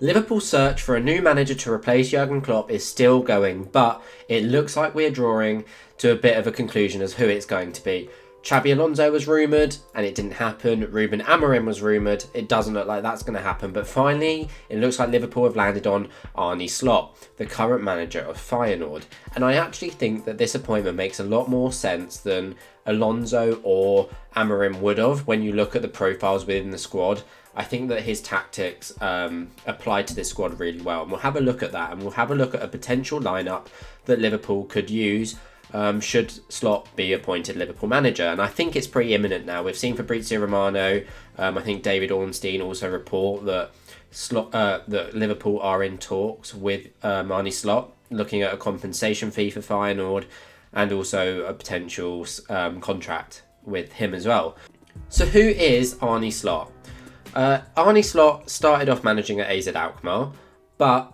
Liverpool's search for a new manager to replace Jurgen Klopp is still going, but it looks like we're drawing to a bit of a conclusion as who it's going to be. Xabi Alonso was rumoured, and it didn't happen. Ruben Amorim was rumoured. It doesn't look like that's going to happen. But finally, it looks like Liverpool have landed on Arne Slot, the current manager of Feyenoord. And I actually think that this appointment makes a lot more sense than Alonso or Amorim would have when you look at the profiles within the squad. I think that his tactics apply to this squad really well. And we'll have a look at that. And we'll have a look at a potential lineup that Liverpool could use should Slot be appointed Liverpool manager. And I think it's pretty imminent now. We've seen Fabrizio Romano. I think David Ornstein also report that that Liverpool are in talks with Arne Slot, looking at a compensation fee for Feyenoord and also a potential contract with him as well. So who is Arne Slot? Arne Slot started off managing at AZ Alkmaar, but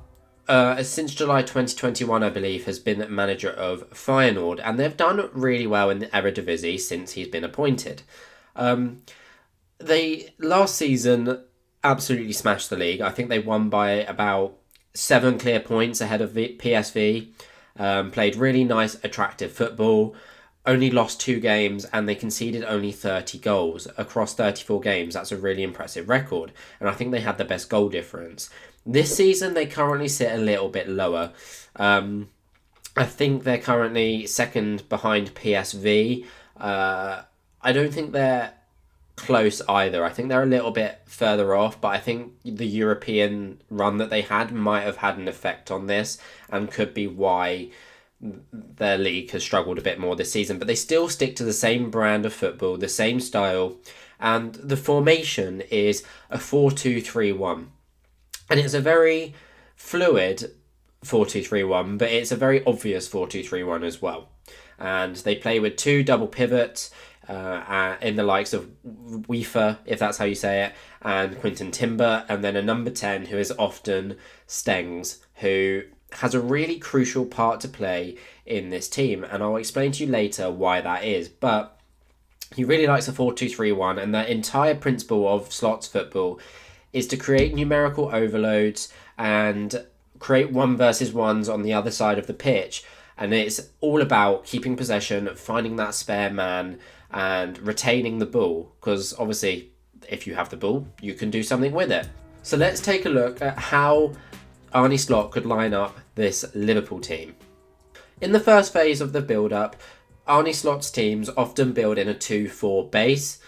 since July 2021, I believe, has been manager of Feyenoord, and they've done really well in the Eredivisie since he's been appointed. They last season absolutely smashed the league. I think they won by about 7 clear points ahead of PSV. Played really nice, attractive football. Only lost 2 games, and they conceded only 30 goals across 34 games. That's a really impressive record, and I think they had the best goal difference. This season, they currently sit a little bit lower. I think they're currently second behind PSV. I don't think they're close either. I think they're a little bit further off, but I think the European run that they had might have had an effect on this and could be why their league has struggled a bit more this season. But they still stick to the same brand of football, the same style, and the formation is a 4-2-3-1. And it's a very fluid 4-2-3-1, but it's a very obvious 4-2-3-1 as well. And they play with 2 double pivots in the likes of Weaver, if that's how you say it, and Quinton Timber, and then a number 10 who is often Stengs, who has a really crucial part to play in this team. And I'll explain to you later why that is. But he really likes a 4-2-3-1, and the entire principle of Slot's football is to create numerical overloads and create 1-versus-1s on the other side of the pitch. And it's all about keeping possession, finding that spare man, and retaining the ball. Because obviously, if you have the ball, you can do something with it. So let's take a look at how Arne Slot could line up this Liverpool team. In the first phase of the build-up, Arne Slot's teams often build in a 2-4 base.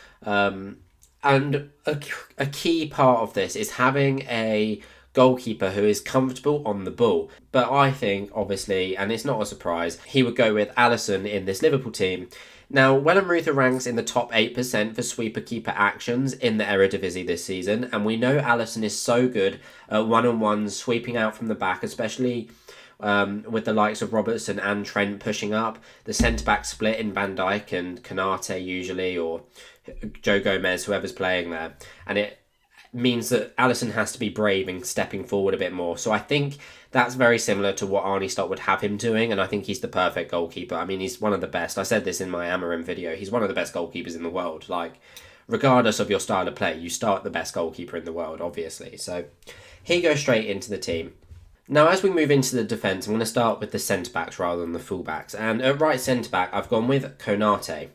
And a key part of this is having a goalkeeper who is comfortable on the ball. But I think, obviously, and it's not a surprise, he would go with Alisson in this Liverpool team. Now, Wellenreuther ranks in the top 8% for sweeper keeper actions in the Eredivisie this season, and we know Alisson is so good at one-on-ones, sweeping out from the back, especially with the likes of Robertson and Trent pushing up. The centre-back split in Van Dijk and Konate usually, or Joe Gomez, whoever's playing there. And it means that Alisson has to be brave and stepping forward a bit more. So I think that's very similar to what Arne Slot would have him doing, and I think he's the perfect goalkeeper. I mean, he's one of the best. I said this in my Amorim video. He's one of the best goalkeepers in the world. Like, regardless of your style of play, you start the best goalkeeper in the world, obviously. So he goes straight into the team. Now, as we move into the defence, I'm going to start with the centre-backs rather than the full-backs. And at right centre-back, I've gone with Konate.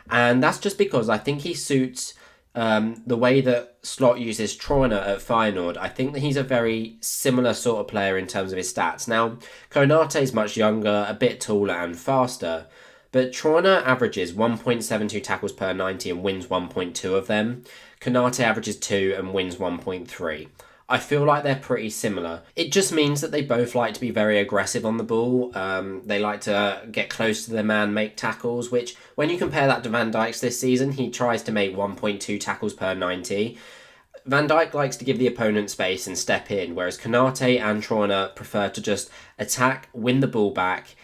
And that's just because I think he suits the way that Slot uses Trauner at Feyenoord. I think that he's a very similar sort of player in terms of his stats. Now, Konate is much younger, a bit taller and faster, but Trauner averages 1.72 tackles per 90 and wins 1.2 of them. Konate averages 2 and wins 1.3. I feel like they're pretty similar. It just means that they both like to be very aggressive on the ball. They like to get close to their man, make tackles, which when you compare that to Van Dijk's this season, he tries to make 1.2 tackles per 90. Van Dijk likes to give the opponent space and step in, whereas Konate and Trauner prefer to just attack, win the ball back,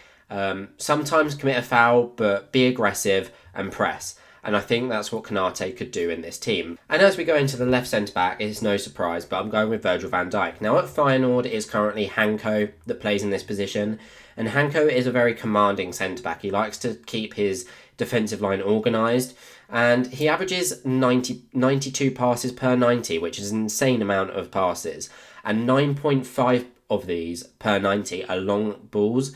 sometimes commit a foul, but be aggressive and press. And I think that's what Konate could do in this team. And as we go into the left centre-back, it's no surprise, but I'm going with Virgil van Dijk. Now at Feyenoord, it is currently Hanko that plays in this position. And Hanko is a very commanding centre-back. He likes to keep his defensive line organised. And he averages 92 passes per 90, which is an insane amount of passes. and 9.5 of these per 90 are long balls.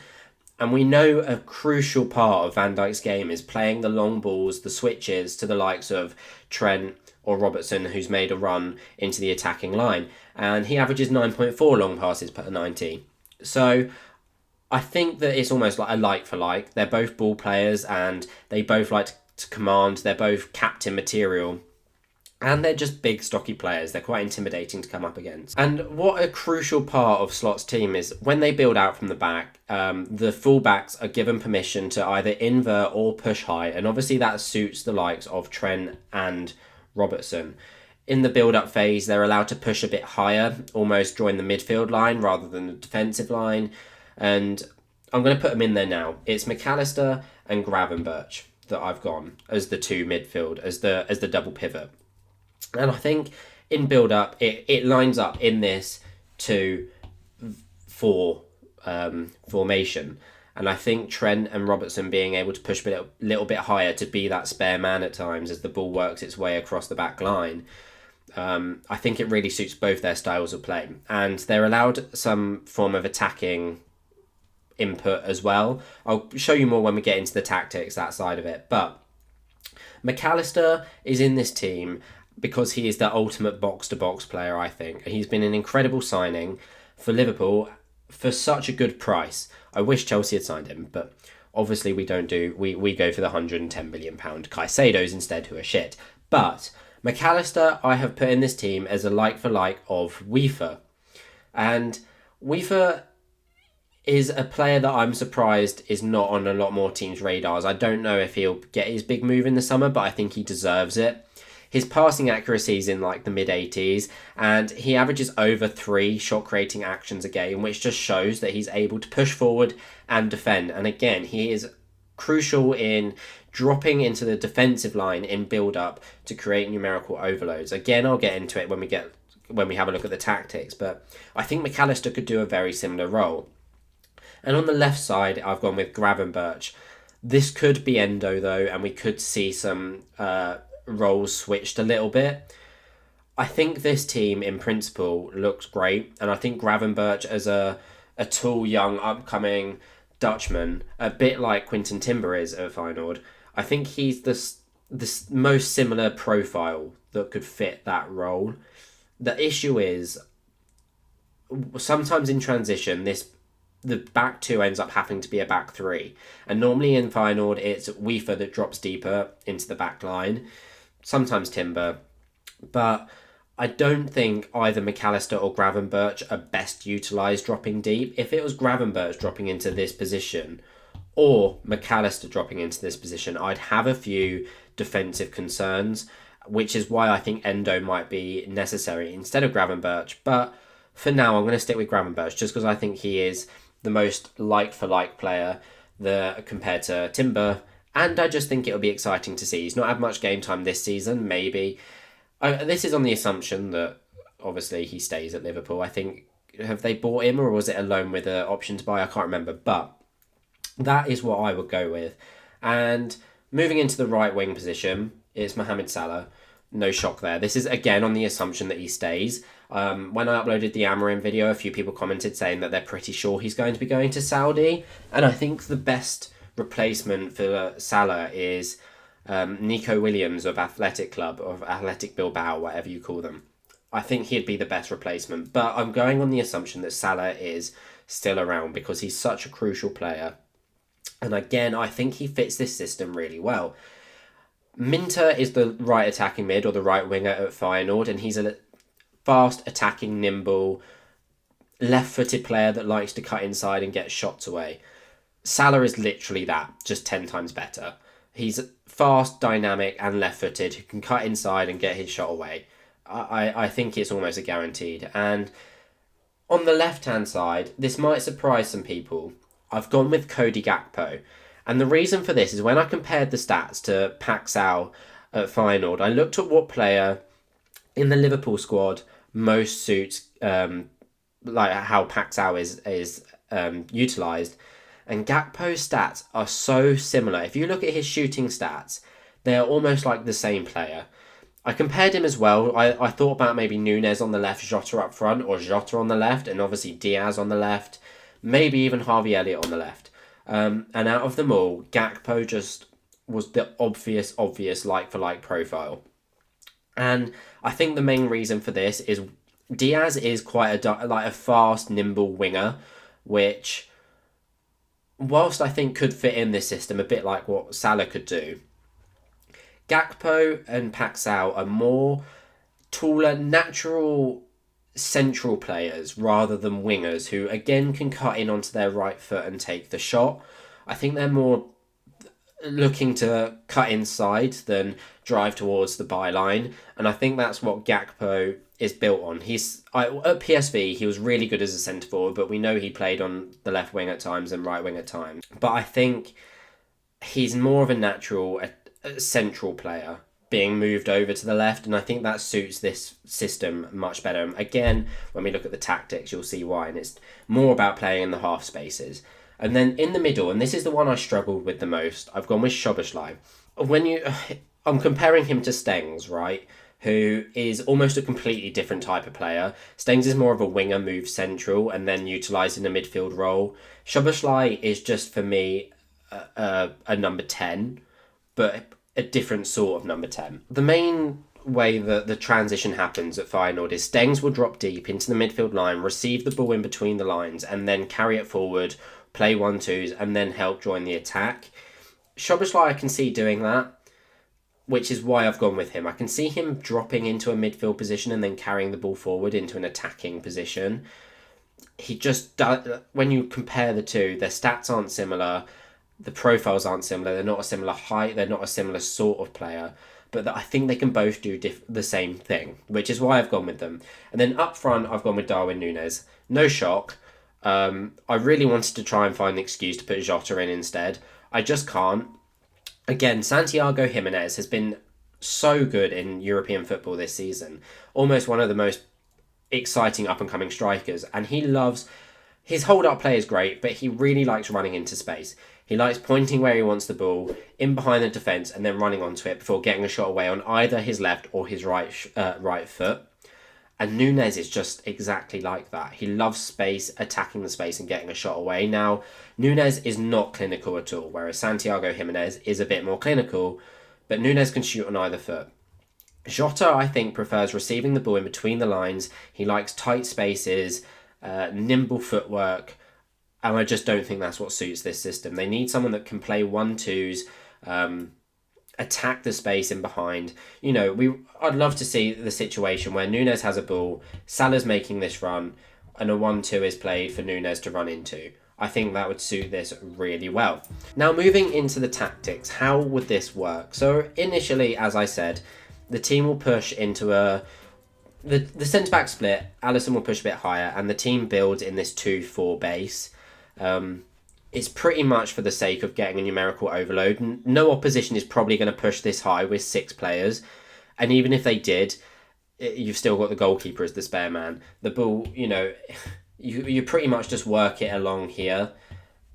And we know a crucial part of Van Dijk's game is playing the long balls, the switches to the likes of Trent or Robertson, who's made a run into the attacking line. And he averages 9.4 long passes per 90. So I think that it's almost like a like for like. They're both ball players and they both like to command. They're both captain material. And they're just big, stocky players. They're quite intimidating to come up against. And what a crucial part of Slot's team is when they build out from the back, the fullbacks are given permission to either invert or push high. And obviously that suits the likes of Trent and Robertson. In the build-up phase, they're allowed to push a bit higher, almost join the midfield line rather than the defensive line. And I'm going to put them in there now. It's McAllister and Gravenberch that I've gone as the two midfield, as the double pivot. And I think in build-up, it lines up in this 2-4 formation. And I think Trent and Robertson being able to push a little bit higher to be that spare man at times as the ball works its way across the back line. I think it really suits both their styles of play. And they're allowed some form of attacking input as well. I'll show you more when we get into the tactics, that side of it. But McAllister is in this team because he is the ultimate box-to-box player, I think. He's been an incredible signing for Liverpool for such a good price. I wish Chelsea had signed him, but obviously we don't do. We go for the £110 million Caicedos instead, who are shit. But McAllister, I have put in this team as a like-for-like of Weaver. And Weaver is a player that I'm surprised is not on a lot more teams' radars. I don't know if he'll get his big move in the summer, but I think he deserves it. His passing accuracy is in like the mid-80s, and he averages over 3 shot-creating actions a game, which just shows that he's able to push forward and defend. And again, he is crucial in dropping into the defensive line in build-up to create numerical overloads. Again, I'll get into it when we have a look at the tactics, but I think McAllister could do a very similar role. And on the left side, I've gone with Gravenberch. This could be Endo, though, and we could see some roles switched a little bit. I think this team, in principle, looks great, and I think Gravenberch as a tall, young, upcoming Dutchman, a bit like Quinton Timber is at Feyenoord, I think he's the most similar profile that could fit that role. The issue is, sometimes in transition, the back two ends up having to be a back three. And normally in Feyenoord, it's Weaver that drops deeper into the back line. Sometimes Timber. But I don't think either McAllister or Gravenberch are best utilised dropping deep. If it was Gravenberch dropping into this position or McAllister dropping into this position, I'd have a few defensive concerns, which is why I think Endo might be necessary instead of Gravenberch. But for now, I'm going to stick with Gravenberch just because I think he is the most like-for-like player compared to Timber, and I just think it'll be exciting to see. He's not had much game time this season, maybe. This is on the assumption that, obviously, he stays at Liverpool. I think, have they bought him, or was it a loan with an option to buy? I can't remember, but that is what I would go with. And moving into the right wing position, it's Mohamed Salah. No shock there. This is, again, on the assumption that he stays. When I uploaded the Amorim video, a few people commented saying that they're pretty sure he's going to be going to Saudi. And I think the best replacement for Salah is Nico Williams of Athletic Club, of Athletic Bilbao, whatever you call them. I think he'd be the best replacement. But I'm going on the assumption that Salah is still around because he's such a crucial player. And again, I think he fits this system really well. Minter is the right attacking mid or the right winger at Feyenoord, and he's a fast, attacking, nimble, left-footed player that likes to cut inside and get shots away. Salah is literally that, just 10 times better. He's fast, dynamic, and left-footed, who can cut inside and get his shot away. I think it's almost a guaranteed. And on the left-hand side, this might surprise some people. I've gone with Cody Gakpo. And the reason for this is when I compared the stats to Paxao at Feyenoord, I looked at what player in the Liverpool squad most suits like how Paxao is utilised. And Gakpo's stats are so similar. If you look at his shooting stats, they're almost like the same player. I compared him as well. I thought about maybe Nunes on the left, Jota up front, or Jota on the left, and obviously Diaz on the left, maybe even Harvey Elliott on the left. And out of them all, Gakpo just was the obvious like for like profile. And I think the main reason for this is Diaz is quite a fast, nimble winger, which, whilst I think could fit in this system a bit like what Salah could do, Gakpo and Paxao are more taller, natural central players rather than wingers who again can cut in onto their right foot and take the shot. I think they're more looking to cut inside than drive towards the byline, and I think that's what Gakpo is built on. At PSV he was really good as a centre forward, but we know he played on the left wing at times and right wing at times. But I think he's more of a natural a central player being moved over to the left, and I think that suits this system much better. Again, when we look at the tactics, you'll see why, and it's more about playing in the half spaces. And then in the middle, and this is the one I struggled with the most, I've gone with Szoboszlai. I'm comparing him to Stengs, right? Who is almost a completely different type of player. Stengs is more of a winger, move central, and then utilised in a midfield role. Szoboszlai is just, for me, a number 10, but a different sort of number 10. The main way that the transition happens at Feyenoord is Stengs will drop deep into the midfield line, receive the ball in between the lines, and then carry it forward, play 1-2s, and then help join the attack. Szoboszlai, I can see doing that, which is why I've gone with him. I can see him dropping into a midfield position and then carrying the ball forward into an attacking position. He just does, when you compare the two, their stats aren't similar, the profiles aren't similar, they're not a similar height, they're not a similar sort of player, but I think they can both do the same thing, which is why I've gone with them. And then up front, I've gone with Darwin Núñez. No shock. I really wanted to try and find an excuse to put Jota in instead. I just can't. Again, Santiago Jimenez has been so good in European football this season. Almost one of the most exciting up-and-coming strikers. And his hold-up play is great, but he really likes running into space. He likes pointing where he wants the ball, in behind the defence, and then running onto it before getting a shot away on either his left or his right foot. And Núñez is just exactly like that. He loves space, attacking the space and getting a shot away. Now, Núñez is not clinical at all, whereas Santiago Jimenez is a bit more clinical, but Núñez can shoot on either foot. Jota, I think, prefers receiving the ball in between the lines. He likes tight spaces, nimble footwork, and I just don't think that's what suits this system. They need someone that can play 1-2s, attack the space in behind. I'd love to see the situation where Núñez has a ball, Salah's making this run, and a 1-2 is played for Núñez to run into. I think that would suit this really well. Now, moving into the tactics, how would this work? So initially, as I said, the team will push into the centre-back split. Alisson will push a bit higher, and the team builds in this 2-4 base. It's pretty much for the sake of getting a numerical overload. No opposition is probably going to push this high with 6 players. And even if they did, you've still got the goalkeeper as the spare man. The ball, you pretty much just work it along here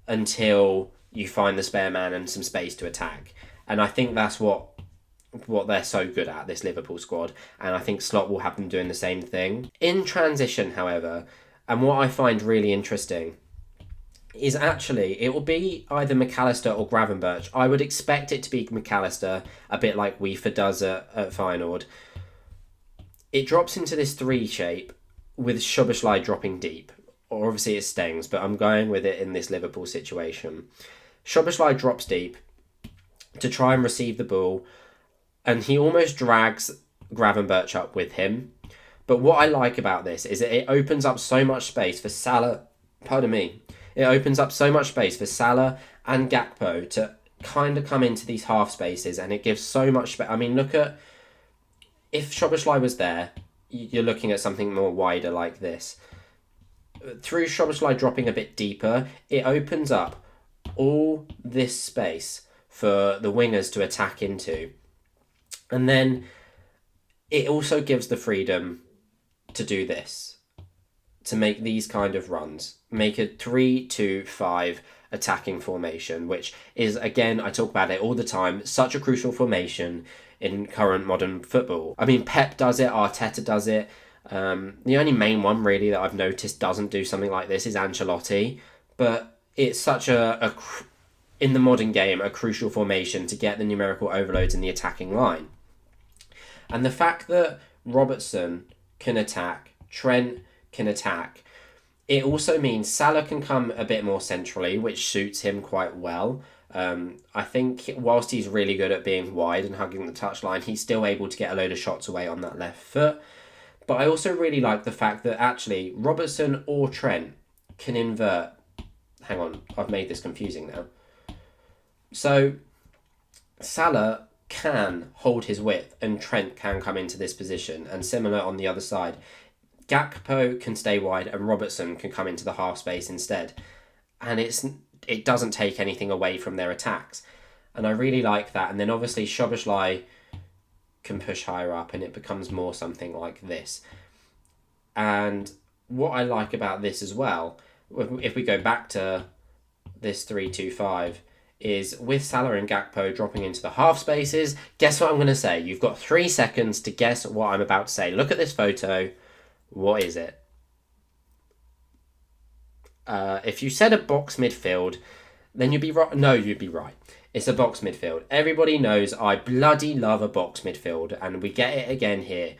until you find the spare man and some space to attack. And I think that's what they're so good at, this Liverpool squad. And I think Slot will have them doing the same thing. In transition, however, and what I find really interesting is actually it will be either McAllister or Gravenberch. I would expect it to be McAllister, a bit like Weaver does at Feyenoord. It drops into this 3 shape with Szoboszlai dropping deep. Or obviously it's Stengs, but I'm going with it in this Liverpool situation. Szoboszlai drops deep to try and receive the ball, and he almost drags Gravenberch up with him. But what I like about this is that it opens up so much space for Salah. It opens up so much space for Salah and Gakpo to kind of come into these half spaces, and it gives so much space. I mean, look at, if Szoboszlai was there, you're looking at something more wider like this. Through Szoboszlai dropping a bit deeper, it opens up all this space for the wingers to attack into. And then it also gives the freedom to do this, to make these kind of runs. Make a 3-2-5 attacking formation, which is, again, I talk about it all the time, such a crucial formation in current modern football. I mean, Pep does it, Arteta does it. The only main one, really, that I've noticed doesn't do something like this is Ancelotti. But it's such in the modern game, a crucial formation to get the numerical overloads in the attacking line. And the fact that Robertson can attack, Trent can attack, it also means Salah can come a bit more centrally, which suits him quite well. I think whilst he's really good at being wide and hugging the touchline, he's still able to get a load of shots away on that left foot. But I also really like the fact that actually Robertson or Trent can invert. Hang on, I've made this confusing now. So Salah can hold his width and Trent can come into this position, and similar on the other side. Gakpo can stay wide and Robertson can come into the half space instead. And it doesn't take anything away from their attacks. And I really like that. And then obviously Szoboszlai can push higher up and it becomes more something like this. And what I like about this as well, if we go back to this 3-2-5, is with Salah and Gakpo dropping into the half spaces, guess what I'm going to say? You've got 3 seconds to guess what I'm about to say. Look at this photo. What is it? If you said a box midfield, then you'd be right. No, you'd be right. It's a box midfield. Everybody knows I bloody love a box midfield, and we get it again here.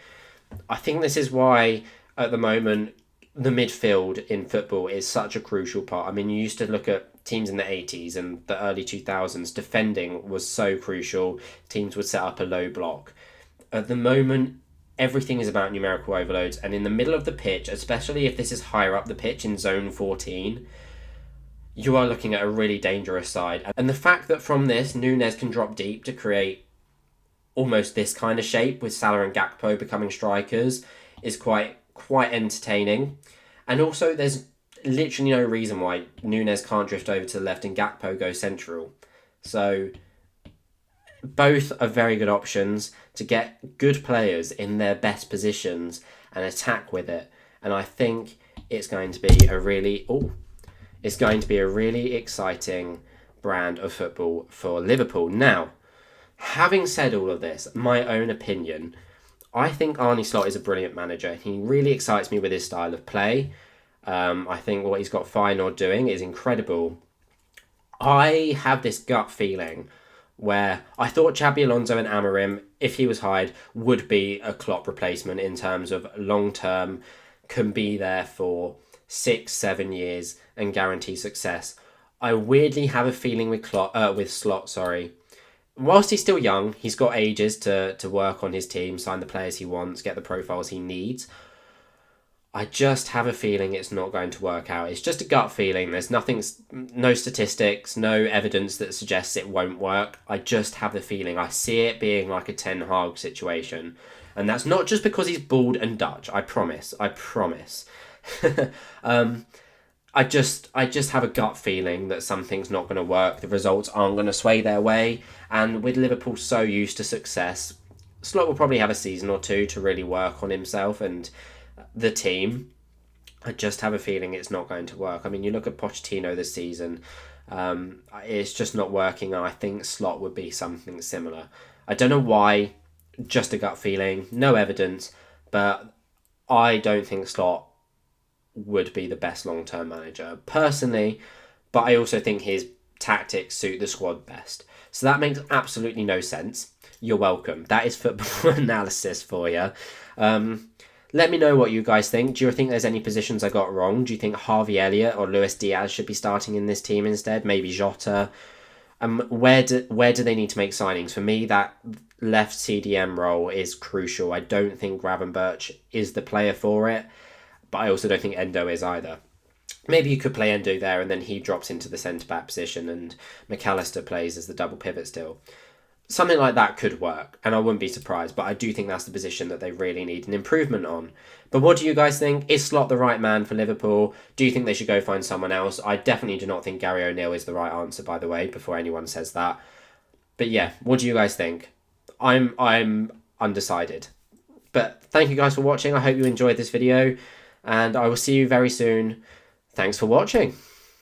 I think this is why, at the moment, the midfield in football is such a crucial part. I mean, you used to look at teams in the 80s and the early 2000s, defending was so crucial. Teams would set up a low block. At the moment, everything is about numerical overloads, and in the middle of the pitch, especially if this is higher up the pitch in zone 14, you are looking at a really dangerous side. And the fact that from this, Núñez can drop deep to create almost this kind of shape with Salah and Gakpo becoming strikers is quite entertaining. And also there's literally no reason why Núñez can't drift over to the left and Gakpo go central. So both are very good options to get good players in their best positions and attack with it. And I think it's going to be a really exciting brand of football for Liverpool. Now, having said all of this, my own opinion, I think Arne Slot is a brilliant manager. He really excites me with his style of play. I think what he's got Feyenoord doing is incredible. I have this gut feeling where I thought Xabi Alonso and Amorim, if he was hired, would be a Klopp replacement in terms of long-term, can be there for 6-7 years and guarantee success. I weirdly have a feeling with Slot. Whilst he's still young, he's got ages to work on his team, sign the players he wants, get the profiles he needs. I just have a feeling it's not going to work out. It's just a gut feeling. There's no statistics, no evidence that suggests it won't work. I just have the feeling. I see it being like a Ten Hag situation. And that's not just because he's bald and Dutch. I promise. I just have a gut feeling that something's not going to work. The results aren't going to sway their way. And with Liverpool so used to success, Slot will probably have a season or two to really work on himself and the team. I just have a feeling it's not going to work. I mean, you look at Pochettino this season, it's just not working, and I think Slot would be something similar. I don't know why, just a gut feeling, no evidence, but I don't think Slot would be the best long-term manager personally, but I also think his tactics suit the squad best. So that makes absolutely no sense. You're welcome. That is football analysis for you. Let me know what you guys think. Do you think there's any positions I got wrong? Do you think Harvey Elliott or Luis Diaz should be starting in this team instead? Maybe Jota? Where do they need to make signings? For me, that left CDM role is crucial. I don't think Gravenberch is the player for it, but I also don't think Endo is either. Maybe you could play Endo there and then he drops into the centre-back position and McAllister plays as the double pivot still. Something like that could work, and I wouldn't be surprised, but I do think that's the position that they really need an improvement on. But what do you guys think? Is Slot the right man for Liverpool? Do you think they should go find someone else? I definitely do not think Gary O'Neill is the right answer, by the way, before anyone says that. But yeah, what do you guys think? I'm undecided. But thank you guys for watching. I hope you enjoyed this video. and I will see you very soon. Thanks for watching.